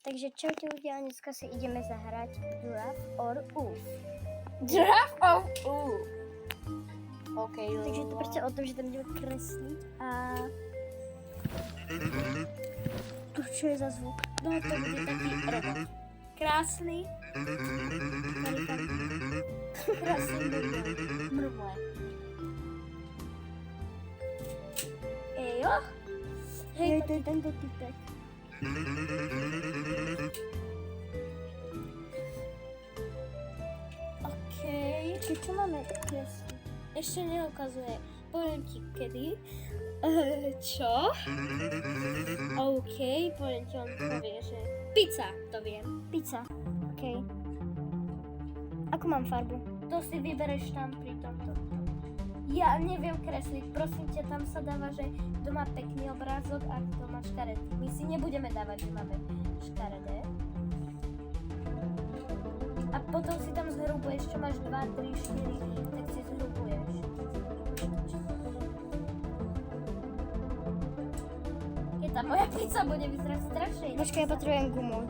Takže čaute ľudia, dneska si ideme zahrať Giraffe or Wolf. Giraffe or Wolf. OK, Takže to prostě o tom, že tam budeme kreslit a... To čo je za zvuk? No to bude taký robot. Krásny. Krásny mrmle. Ejo. Hej, to je tento typek. OK. Čo máme kreslit? Ešte neukazuje. Poviem ti kedy. Čo? OK, poviem ti, on povie, že... Pizza, to viem. Pizza. OK. Ako mám farbu? To si vybereš tam pri tomto. Ja neviem kresliť, prosím ťa, tam sa dáva, že kto má pekný obrázok a kto má škaredý. My si nebudeme dávať, že máme škaredé. A potom si tam zhrubuješ, čo máš 2, 3, 4, tak si zhrubuješ. Je tá moja pizza bude vyzerať strašne. Počkaj, ja potrebujem gumu.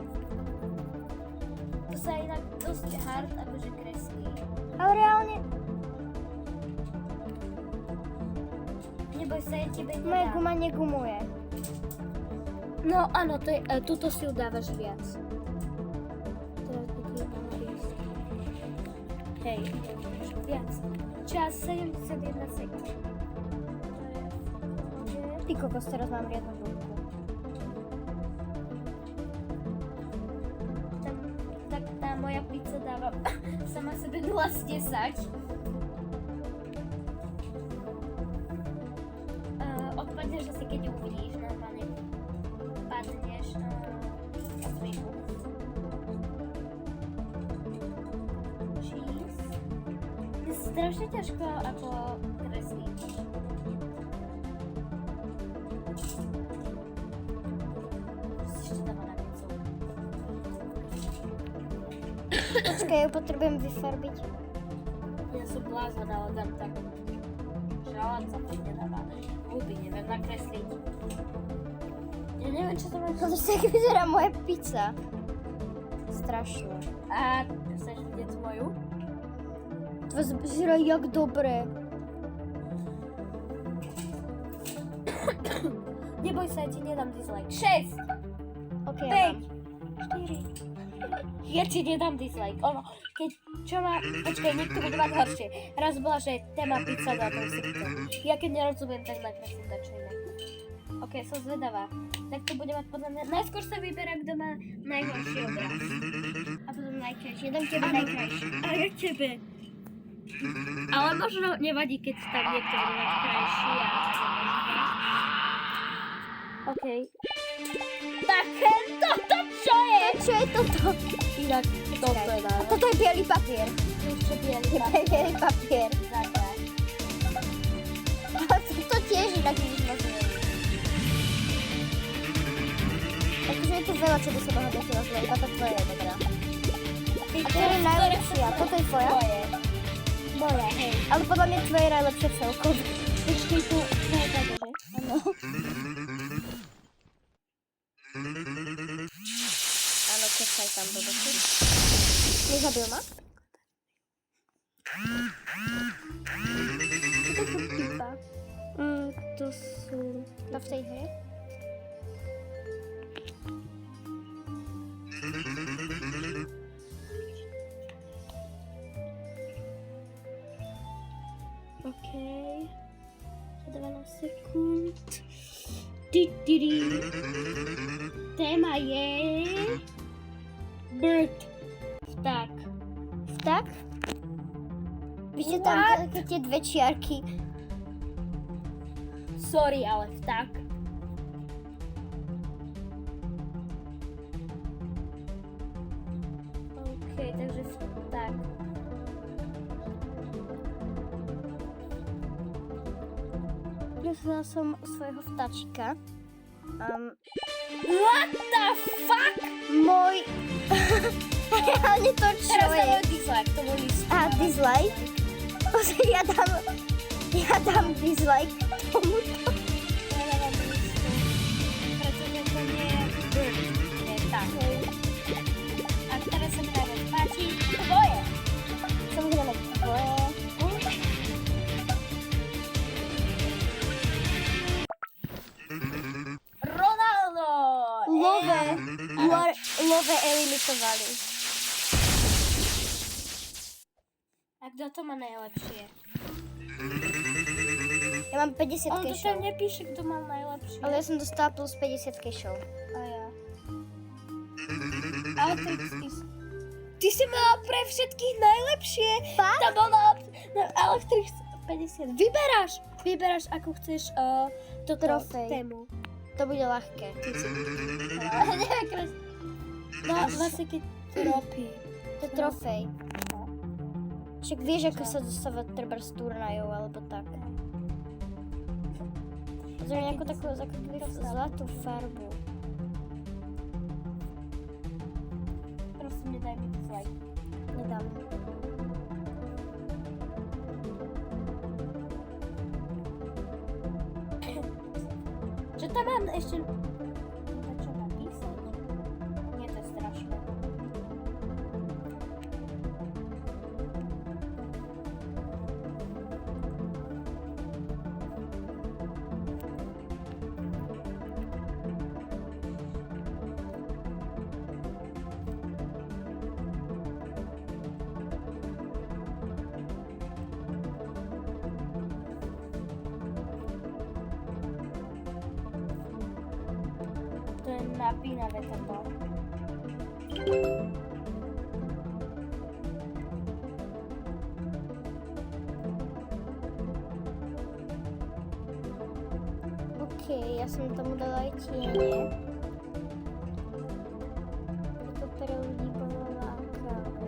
To sa inak dosť hard akože kreslí. Ale reálne, Neboj sa, ja tebe moja nedám. guma negumuje. No áno, to je, tuto si udávaš viac. Teraz by ti naviesť. Hej, viac. Čas 71 sekúnd. Ty kokos, teraz mám riadnu gumku. Tak tá moja pizza dáva sama sebe 0 z 10. Odpadneš asi, keď ju uvidíš, normálne padneš na zvyšku. Cheese. Je strašne ťažko ako kresliť. Ešte dáva na pizzu. Počkaj, ju potrebujem vyfarbiť. Ja som blázna, ale dám tak. Žalát sa to nedáva. Huby, neviem nakresliť. Ja neviem, čo to má. To tak vyzerá moja pizza. Strašne. A chceš vidieť moju? To vyzerá jak dobré. Neboj sa, ja ti nedám dislike. 6! OK, ja 5! 4! Ja ti nedám dislike. Ono, keď čo má... Počkaj, niekto bude mať horšie. Raz bola, že téma pizza dá to si to. Ja keď nerozumiem, tak nakreslím dačo iné. OK, som zvedavá. Tak to bude mať podľa mňa... Najskôr sa vyberá, kto má najhorší obraz. A potom najkrajšie. Dám tebe najkrajšie. A ja tebe. Ale možno nevadí, keď tam niekto bude mať krajší. OK. Tak toto čo je? Čo je toto? Inak toto je A toto je bielý papier. ešte bielý To je bielý papier. Zada. Ale to tiež inak nič možno je. Takže je tu veľa, čo by sa mohlo dať rozliať. Táto tvoja je dobrá. A to je najlepšia. Toto je tvoja? Tvoje. Moja, hej. Ale podľa mňa tvoje je najlepšie celkovo. Počkej tu. Áno. Áno, kecaj tam do boku. Nezabil ma? Čo to sú typa? To sú... To v tej hre? OK. 12 sekúnd. Téma je... Bird. Vták. Vták? Vidíte tam také tie dve čiarky. Sorry, ale vták. OK, takže vták. Dostala som svojho vtáčika. What the fuck? Môj... Reálne to čo Teraz je? dávam dislike tomu listu. A dislike? Pozri, ja dám dislike tomuto. Ja dávam listu. Pretože to nie je bird. Nie, tak. Love elimitovali. A kto to má najlepšie? Ja mám 50 On to kešov. tam nepíše, kto mal najlepšie. Ale ja som dostala plus 50 kešov. A ja. Ale ty si mala pre všetkých najlepšie. Fakt? Tam bol na Electrix 50. Vyberáš, ako chceš toto Trofej. tému. To bude ľahké. No, vlastne keď tropy. To je trofej. Však vieš, ako sa dostáva treba z turnajov, alebo tak. Pozrieme nejakú takú zlatú farbu. Prosím, nedaj mi dislike. Nedám. Čo tam mám ešte? Čo napísať? Nie, to je strašné. To je napínavé toto. OK, ja som tomu dala aj tiene. To pre ľudí bolo lákavé.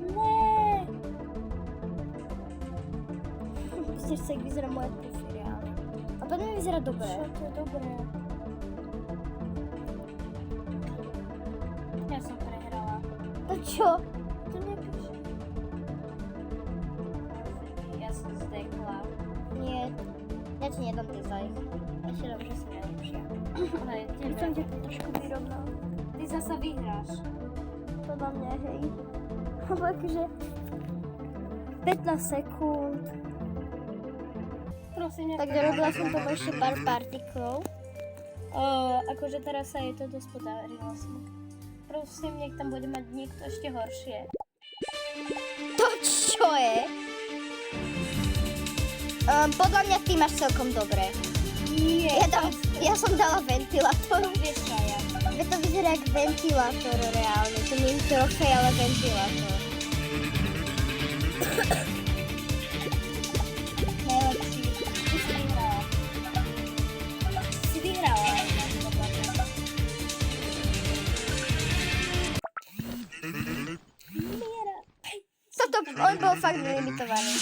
Nee. Pozrieš sa, jak vyzerá moja profil reálne. A podľa mňa vyzerá dobre. Čo to je dobré. Ja som prehrala. To čo? To nepíše. Ja som zdechla. Nie, ja ti nedám dislike. Ešte dám, že si najlepšia. Ale Ja som ťa trošku vyrovnal. ty zasa vyhráš. Podľa mňa, hej. Lebo akože 15 sekúnd. Prosím, Tak dorobila som tomu ešte pár partiklov. Akože teraz sa jej to dosť podarilo. Prosím, nech tam bude mať niekto ešte horšie. To čo je? Podľa mňa ty máš celkom dobre. Nie. Ja som dala ventilátor. Vieš čo ja. Veď to vyzerá jak ventilátor reálne. To nie je trofej, ale ventilátor. Najlepší. Ty si vyhrala. Si vyhrala. On bol fakt limitovaný.